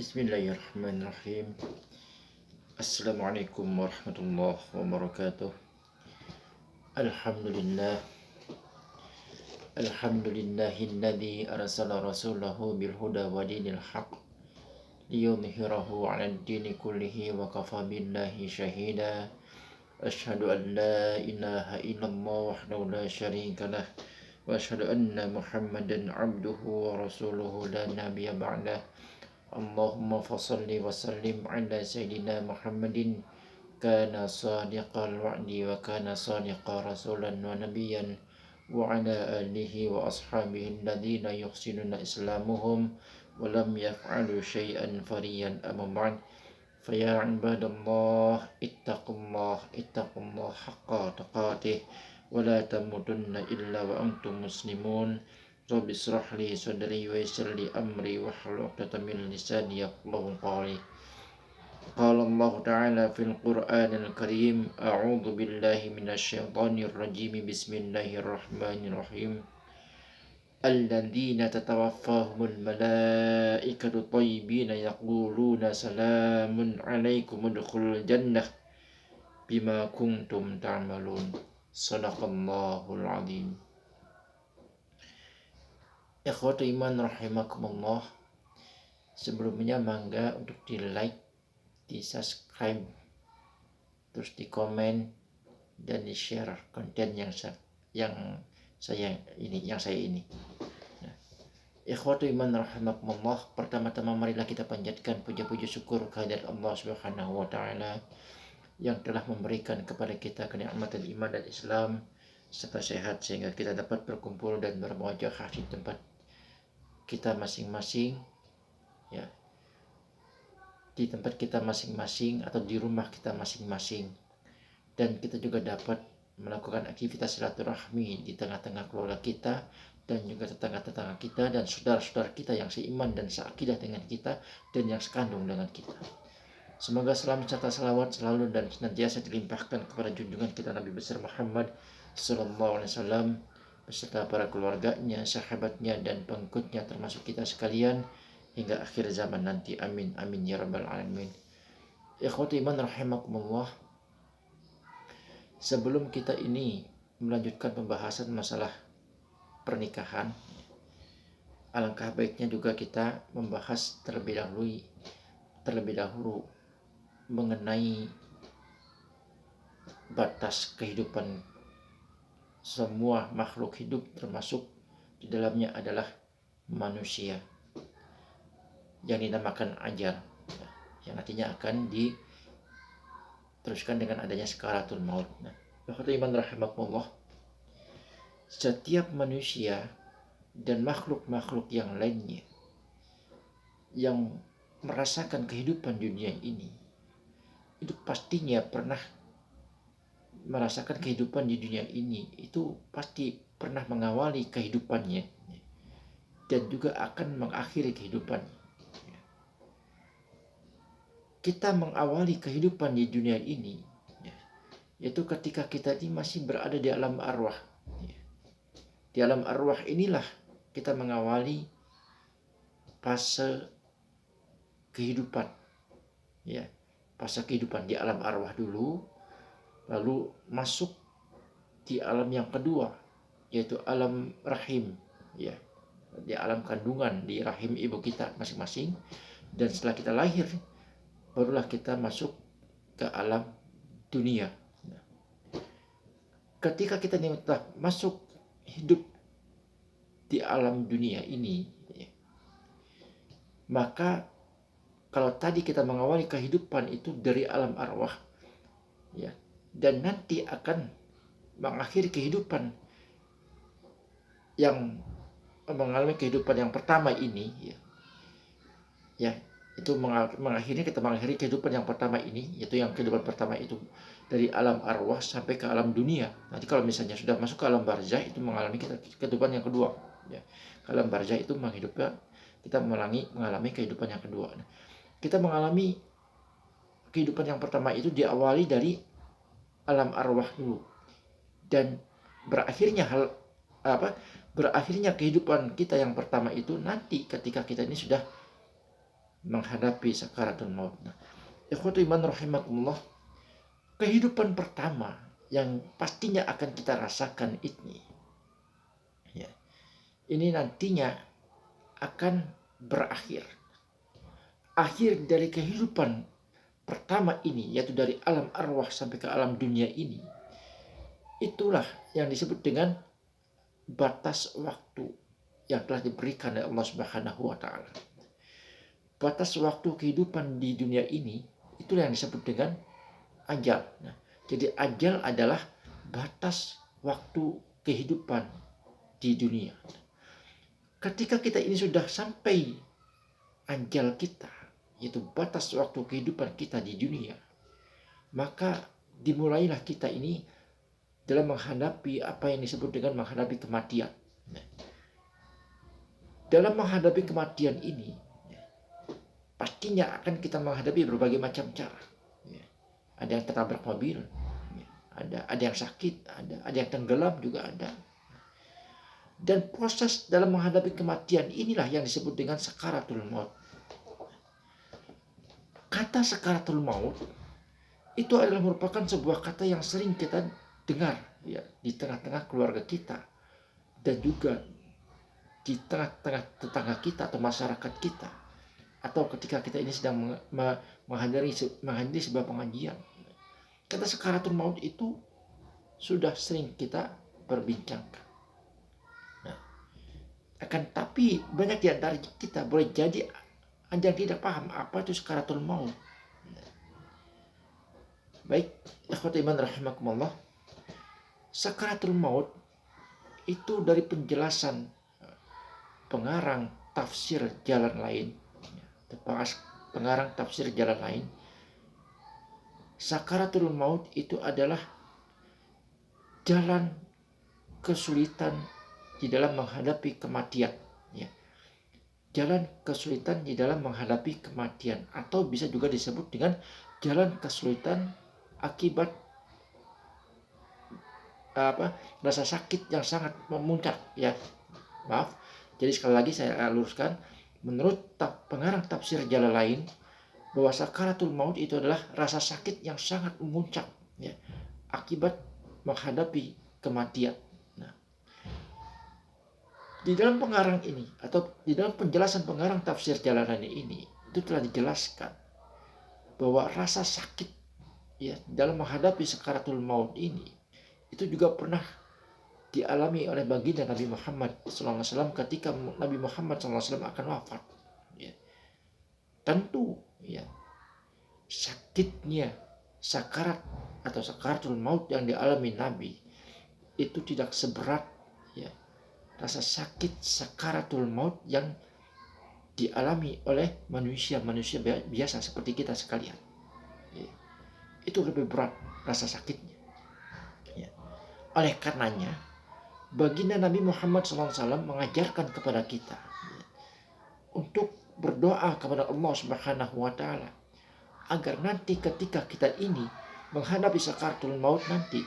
Bismillahirrahmanirrahim. Assalamualaikum warahmatullahi wabarakatuh. Alhamdulillah. Alhamdulillahilladzi arsala rasulahu bil huda wa dinil haq liyudhhirahu 'alad dini kullihi wa kafa billahi shahida. Asyhadu an la ilaha illallah wahdahu la syarika lah wa asyhadu anna Muhammadan 'abduhu wa rasuluhu la nabiyya ba'dah. Allahumma fasalli wa sallim ala sayyidina Muhammadin kana sadiqal wa'di wa kana sadiqa rasulan wa nabiyyan wa ala alihi wa ashabihi alladhina yuhsinuna islamuhum wa lam yaf'alu syai'an fariyan amma ba'd. Faya ibadallah ittaqullah haqqa tuqatih wa la tamutunna illa wa antum muslimun. Rabbi israh li sadri wa yassir li amri wahlul 'uqdatam min lisani yafqahu qawli. Qala Allah Ta'ala fil Qur'anil Karim, a'udzu billahi minasy syaithanir rajim. Bismillahirrahmanirrahim. Alladzina tatawaffahumul malaikatu thayyibina yaquluna salamun 'alaikum udkhulul jannah bima kuntum ta'malun. Shadaqallahul 'azim. Ikhwatu iman rahimakumullah. Sebelumnya mangga untuk di like, di subscribe, terus di komen dan di share konten yang saya ini. Nah, ikhwatu iman rahimakumullah, pertama-tama marilah kita panjatkan puja-puji syukur kehadirat Allah Subhanahu wa taala yang telah memberikan kepada kita kenikmatan iman dan Islam serta sehat sehingga kita dapat berkumpul dan bermuajahah di tempat kita masing-masing, ya, di tempat kita masing-masing atau di rumah kita masing-masing, dan kita juga dapat melakukan aktivitas silaturahmi di tengah-tengah keluarga kita dan juga tetangga-tetangga kita dan saudara-saudara kita yang seiman dan seakidah dengan kita dan yang sekandung dengan kita. Semoga salam serta salawat selalu dan senantiasa dilimpahkan kepada junjungan kita Nabi besar Muhammad sallallahu alaihi wasallam beserta para keluarganya, sahabatnya dan pengikutnya termasuk kita sekalian hingga akhir zaman nanti. Amin amin ya rabbal alamin. Ikhwati iman rahimakumullah. Sebelum kita ini melanjutkan pembahasan masalah pernikahan, alangkah baiknya juga kita membahas terlebih dahulu mengenai batas kehidupan semua makhluk hidup, termasuk di dalamnya adalah manusia yang dinamakan ajal, yang nantinya akan diteruskan dengan adanya sakaratul maut. Nah, iman rahimakumullah, setiap manusia dan makhluk-makhluk yang lainnya yang merasakan kehidupan dunia ini itu pastinya pernah merasakan kehidupan di dunia ini, itu pasti pernah mengawali kehidupannya dan juga akan mengakhiri kehidupannya. Kita mengawali kehidupan di dunia ini yaitu ketika kita ini masih berada di alam arwah. Di alam arwah inilah kita mengawali fase kehidupan, ya, fase kehidupan di alam arwah dulu, lalu masuk di alam yang kedua yaitu alam rahim, ya, di alam kandungan di rahim ibu kita masing-masing, dan setelah kita lahir barulah kita masuk ke alam dunia. Ketika kita telah masuk hidup di alam dunia ini, ya, maka kalau tadi kita mengawali kehidupan itu dari alam arwah, ya, dan nanti akan mengakhiri kehidupan yang mengalami kehidupan yang pertama ini, ya, itu mengakhiri kehidupan yang pertama ini, yaitu yang kehidupan pertama itu dari alam arwah sampai ke alam dunia. Nanti kalau misalnya sudah masuk ke alam barzah itu mengalami kehidupan yang kedua, ya. Alam barzah itu kita mengalami kehidupan yang kedua. Kita mengalami kehidupan yang pertama itu diawali dari alam arwah dulu, dan berakhirnya kehidupan kita yang pertama itu nanti ketika kita ini sudah menghadapi sakaratul maut. Nah, ikhwatu iman rahimakumullah, kehidupan pertama yang pastinya akan kita rasakan ini, ya, ini nantinya akan berakhir. Akhir dari kehidupan pertama ini, yaitu dari alam arwah sampai ke alam dunia ini, itulah yang disebut dengan batas waktu yang telah diberikan oleh Allah Subhanahu wa Ta'ala. Batas waktu kehidupan di dunia ini, itulah yang disebut dengan ajal. Nah, jadi ajal adalah batas waktu kehidupan di dunia. Ketika kita ini sudah sampai ajal kita, yaitu batas waktu kehidupan kita di dunia, maka dimulailah kita ini dalam menghadapi apa yang disebut dengan menghadapi kematian. Nah, dalam menghadapi kematian ini, pastinya akan kita menghadapi berbagai macam cara. Ada yang tertabrak mobil, ada yang sakit, ada yang tenggelam juga ada. Dan proses dalam menghadapi kematian inilah yang disebut dengan sakaratul maut. Kata sakaratul maut itu adalah merupakan sebuah kata yang sering kita dengar, ya, di tengah-tengah keluarga kita dan juga di tengah-tengah tetangga kita atau masyarakat kita, atau ketika kita ini sedang menghadiri sebuah pengajian. Kata sakaratul maut itu sudah sering kita perbincangkan. Nah, akan tapi banyak di antara kita boleh jadi ada yang tidak paham apa itu sakaratul maut. Baik, ikhwati iman rahimakumullah, sakaratul maut itu dari penjelasan pengarang tafsir jalan lain, pengarang tafsir jalan lain, sakaratul maut itu adalah jalan kesulitan di dalam menghadapi kematian, ya. Jalan kesulitan di dalam menghadapi kematian, atau bisa juga disebut dengan jalan kesulitan akibat rasa sakit yang sangat memuncak, ya. Maaf. Jadi sekali lagi saya luruskan, menurut pengarang tafsir jalan lain, bahwa sakaratul maut itu adalah rasa sakit yang sangat memuncak, ya, akibat menghadapi kematian. Nah, di dalam pengarang ini atau di dalam penjelasan pengarang tafsir Jalalaini ini itu telah dijelaskan bahwa rasa sakit, ya, dalam menghadapi sakaratul maut ini itu juga pernah dialami oleh baginda Nabi Muhammad SAW ketika Nabi Muhammad SAW akan wafat. Ya. Tentu, ya, sakitnya sakarat atau sakaratul maut yang dialami Nabi itu tidak seberat, ya, rasa sakit sakaratul maut yang dialami oleh manusia biasa seperti kita sekalian. Ya. Itu lebih berat rasa sakitnya. Ya. Oleh karenanya, baginda Nabi Muhammad SAW mengajarkan kepada kita, ya, untuk berdoa kepada Allah Subhanahu wa Ta'ala agar nanti ketika kita ini menghadapi sakaratul maut nanti,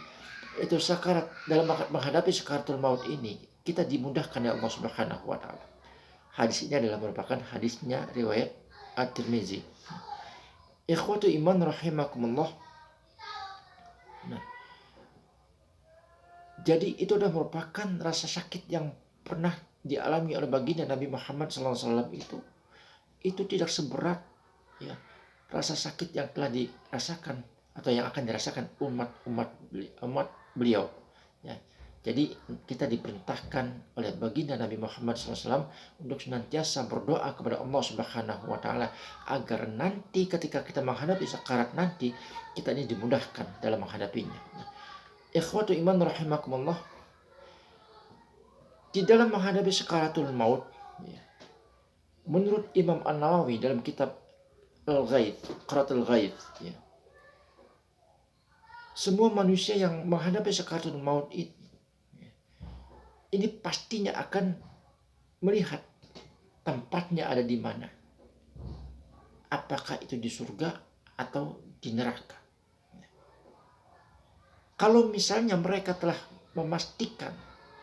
itu sakarat dalam menghadapi sakaratul maut ini kita dimudahkan oleh Allah Subhanahu wa Ta'ala. Hadis ini adalah merupakan hadisnya riwayat At-Tirmizi. Ikhwatu iman rahimakumullah. Nah, jadi itu adalah merupakan rasa sakit yang pernah dialami oleh baginda Nabi Muhammad SAW itu tidak seberat, ya, rasa sakit yang telah dirasakan atau yang akan dirasakan umat beliau. Ya. Jadi kita diperintahkan oleh baginda Nabi Muhammad SAW untuk senantiasa berdoa kepada Allah Subhanahu wa Ta'ala agar nanti ketika kita menghadapi sakarat nanti kita ini dimudahkan dalam menghadapinya. Ikhwatu iman rahimakumullah, di dalam menghadapi sakaratul maut, ya, menurut Imam An-Nawawi dalam kitab Al-Ghaith, Qiratul Ghaith, ya, semua manusia yang menghadapi sakaratul maut ini pastinya akan melihat tempatnya ada di mana. Apakah itu di surga atau di neraka. Kalau misalnya mereka telah memastikan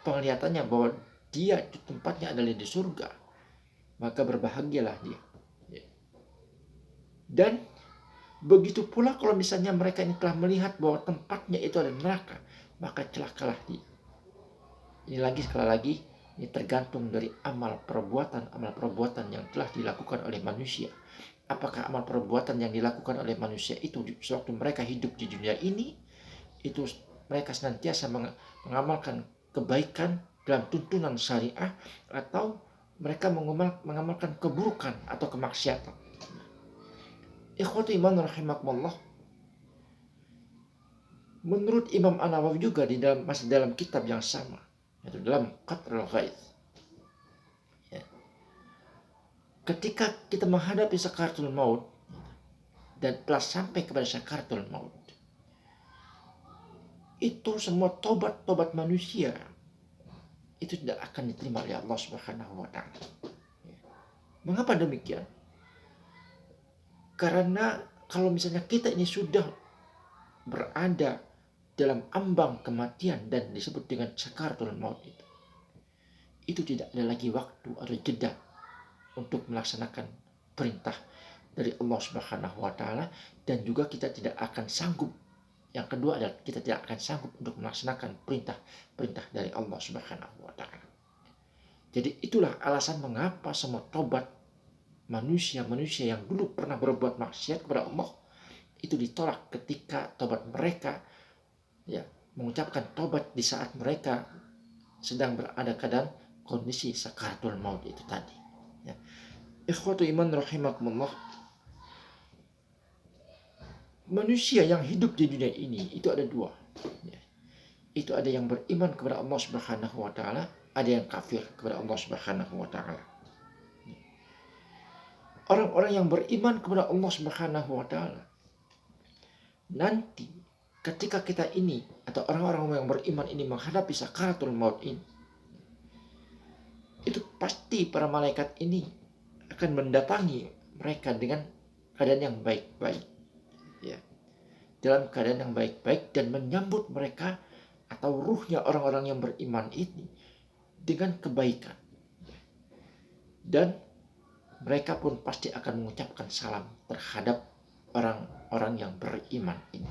penglihatannya bahwa dia tempatnya adalah di surga, maka berbahagialah dia. Dan begitu pula kalau misalnya mereka ini telah melihat bahwa tempatnya itu adalah neraka, maka celakalah dia. Ini lagi sekali lagi, ini tergantung dari amal perbuatan yang telah dilakukan oleh manusia. Apakah amal perbuatan yang dilakukan oleh manusia itu sewaktu mereka hidup di dunia ini, itu mereka senantiasa mengamalkan kebaikan dalam tuntunan syariah, atau mereka mengamalkan keburukan atau kemaksiatan. Ikhwati iman rahimakumullah, menurut Imam An-Nawawi juga masih dalam kitab yang sama, yaitu dalam Qatrul Ghaith, ya. Ketika kita menghadapi sakaratul maut dan telah sampai kepada sakaratul maut, itu semua tobat manusia itu tidak akan diterima oleh Allah Subhanahu wa taala. Mengapa demikian? Karena kalau misalnya kita ini sudah berada dalam ambang kematian dan disebut dengan sakaratul maut, itu tidak ada lagi waktu atau jeda untuk melaksanakan perintah dari Allah Subhanahu wa taala, dan juga kita tidak akan sanggup. Yang kedua adalah kita tidak akan sanggup untuk melaksanakan perintah dari Allah Subhanahu wa taala. Jadi itulah alasan mengapa semua tobat manusia yang dulu pernah berbuat maksiat kepada Allah itu ditolak ketika tobat mereka, ya, mengucapkan tobat di saat mereka sedang berada dalam kondisi sakaratul maut itu tadi, ya. Ikhwatu iman rahimakumullah, manusia yang hidup di dunia ini itu ada dua, ya. Itu ada yang beriman kepada Allah Subhanahu wa taala, ada yang kafir kepada Allah Subhanahu wa taala. Orang-orang yang beriman kepada Allah Subhanahu wa taala, nanti ketika kita ini atau orang-orang yang beriman ini menghadapi sakaratul maut ini, itu pasti para malaikat ini akan mendatangi mereka dengan keadaan yang baik-baik, ya, dalam keadaan yang baik-baik, dan menyambut mereka atau ruhnya orang-orang yang beriman ini dengan kebaikan, dan mereka pun pasti akan mengucapkan salam terhadap orang-orang yang beriman ini.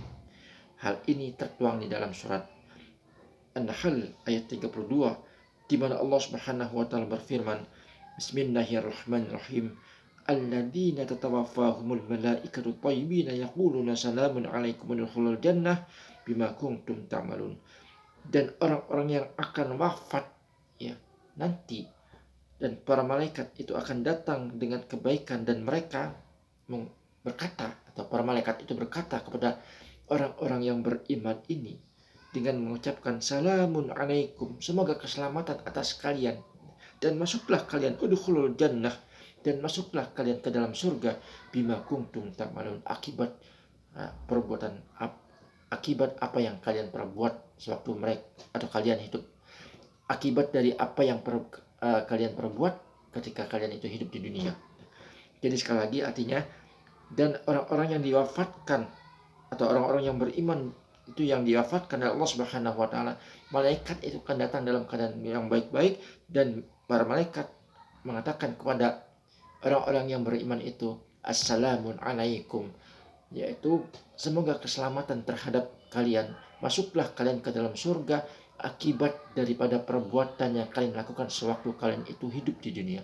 Hal ini tertuang di dalam surat An-Nahl ayat 32, di mana Allah Subhanahu wa taala berfirman, Bismillahirrahmanirrahim, alladzina tatawaffahumul malaikatu thayyibina yaquluna salamun alaikum udkhulul jannah bima kuntum ta'malun. Dan orang-orang yang akan wafat, ya, nanti, dan para malaikat itu akan datang dengan kebaikan, dan mereka berkata, atau para malaikat itu berkata kepada orang-orang yang beriman ini dengan mengucapkan salamun alaikum, semoga keselamatan atas kalian, dan masuklah kalian udkhulul jannah, dan masuklah kalian ke dalam surga bima kuntum ta'malun, akibat apa yang kalian perbuat sewaktu mereka atau kalian hidup, akibat dari apa yang kalian perbuat ketika kalian itu hidup di dunia. Jadi sekali lagi artinya, dan orang-orang yang diwafatkan atau orang-orang yang beriman itu yang diwafatkan oleh Allah Subhanahu wa taala, malaikat itu akan datang dalam keadaan yang baik-baik, dan para malaikat mengatakan kepada orang-orang yang beriman itu, assalamun alaikum, yaitu semoga keselamatan terhadap kalian, masuklah kalian ke dalam surga akibat daripada perbuatan yang kalian lakukan sewaktu kalian itu hidup di dunia.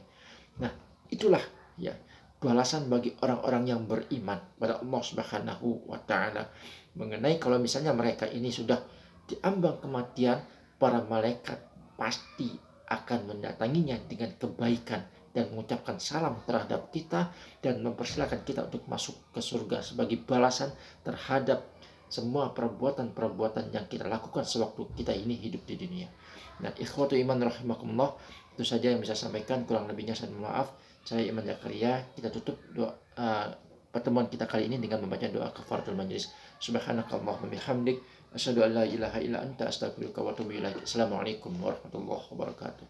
Nah, itulah, ya, balasan bagi orang-orang yang beriman pada Allah Subhanahu wa taala, mengenai kalau misalnya mereka ini sudah diambang kematian, para malaikat pasti akan mendatanginya dengan kebaikan dan mengucapkan salam terhadap kita dan mempersilahkan kita untuk masuk ke surga sebagai balasan terhadap semua perbuatan-perbuatan yang kita lakukan sewaktu kita ini hidup di dunia. Nah, ikhwatu iman rahimakumullah, itu saja yang bisa saya sampaikan, kurang lebihnya saya mohon maaf. Saya Iman Zakaria. Kita tutup pertemuan kita kali ini dengan membaca doa kafaratul majlis. Subhanakallahumma bihamdik, asyhadu an la ilaha illa anta, astaghfiruka wa atubu ilaik. Assalamualaikum warahmatullahi wabarakatuh.